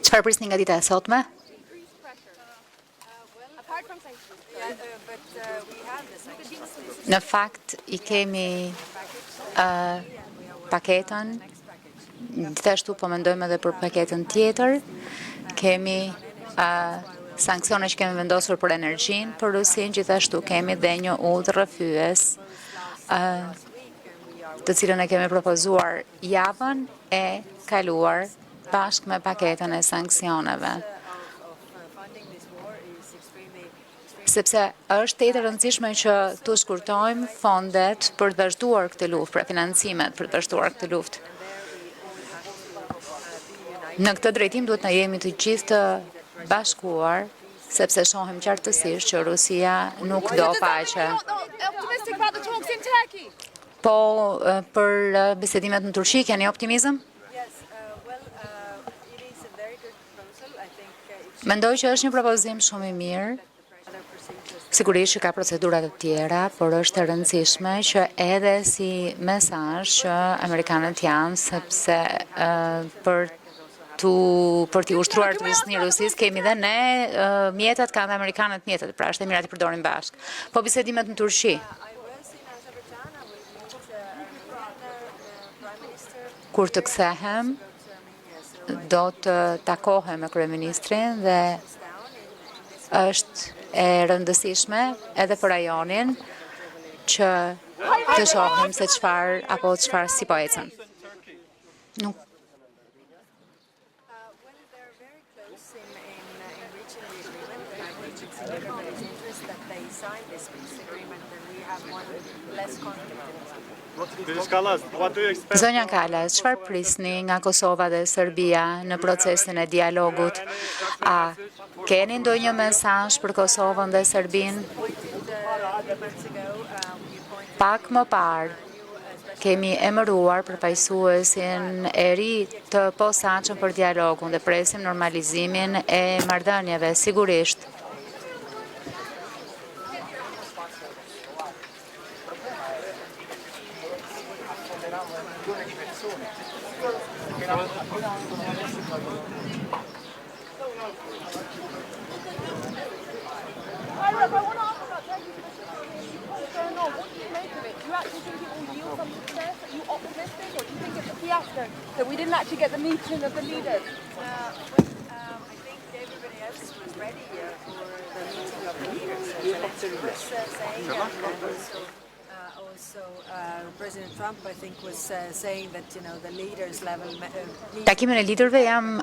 Çfarë prisni nga dita e sotme? Në fakt, I kemi paketën, gjithashtu po mendojmë edhe për paketën tjetër, kemi sanksione që kemi vendosur për energjinë, për Rusin, gjithashtu kemi dhe një udhë rrëfyes, të cilën e kemi propozuar javën e kaluar bashkë me paketën e sanksioneve. Sepse është të rëndësishme që të shkurtojmë fondet për të vazhduar këtë luftë, pra financimet për të vazhduar këtë luftë. Në këtë drejtim duhet na jemi të gjithë të bashkuar, sepse shohim qartësisht që Rusia nuk do paqe. Po, për bisedimet në Turqi, keni optimizëm? Mendoj që është një propozim shumë I mirë. Sigurisht që ka procedurat të tjera, por është e rëndësishme që edhe si mesazh që amerikanët janë, sepse për t'i ushtruar turistin e Rusisë, kemi dhe ne mjetet, kanë dhe amerikanët mjetet, pra është e mirë ati përdorim bashkë. Po bisedimet në Turqi. Kur të kthehem, do të takohem me kryeministrin dhe është e rëndësishme edhe për rajonin që të shohim se çfarë si po ecën. Nuk. Zonja Kallas, çfarë prisni nga Kosova dhe Serbia në procesin e dialogut? A keni ndonjë mesazh për Kosovën dhe Serbinë? Pak më parë kemi emëruar përfaqësuesin e ri të posaçëm për dialogun dhe presim normalizimin e marrëdhënieve, sigurisht. That we didn't actually get the meeting of the leaders. I think everybody else was ready for the meeting of the leaders. Was saying, and also President Trump, I think, was saying that the leaders level. Takimin e liderëve jam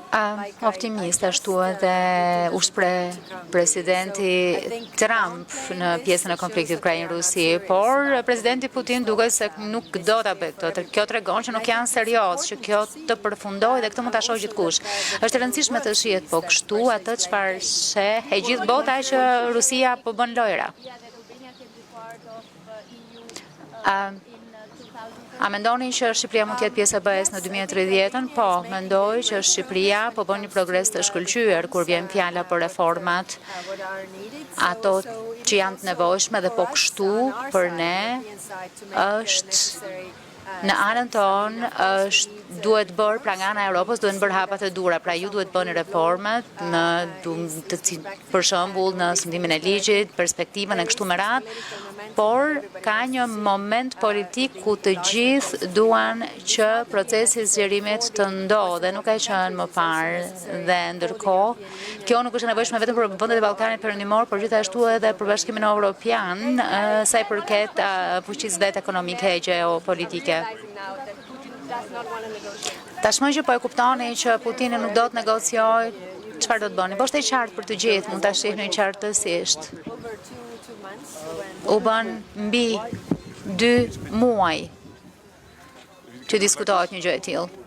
optimist, ashtu edhe u shpreh presidenti Trump në pjesën e konfliktit Ukrainë-Rusi, por presidenti Putin duket se nuk do ta bëjë këtë. Kjo tregon që nuk janë serioz, që kjo të përfundojë dhe këtë mund ta shohë gjithkush. Është e rëndësishme të shihet po kështu atë çfarë sheh e gjithë bota që Rusia po bën lojra. A mendoni që Shqipëria mund të jetë pjesë e BE-s në 2030? Po, mendoj që Shqipëria po bën një progres të shkëlqyer kur vjen fjala për reformat, ato që janë të nevojshme dhe po kështu për ne është në anën tonë duhet bërë, pra nga ana e Europës duhet bërë hapat e dura, pra ju duhet bëni reformat për shembull në sundimin e ligjit, perspektivën e kështu me radhë, por ka një moment politik ku të gjithë duan që procesi I zgjerimit të ndodhë dhe nuk ka qenë më parë dhe ndërkohë kjo nuk është e nevojshme vetëm për vendet e Ballkanit Perëndimor, por gjithashtu edhe për Bashkimin Evropian, sa I përket fuqisë vet ekonomike e geopolitike. Tashmë që po e kuptoni që Putini nuk do të negociojë, çfarë do të bëni? Po është e qartë për të gjithë, mund ta shihni qartësisht. U bën mbi 2 muaj që diskutohet një gjë e tillë.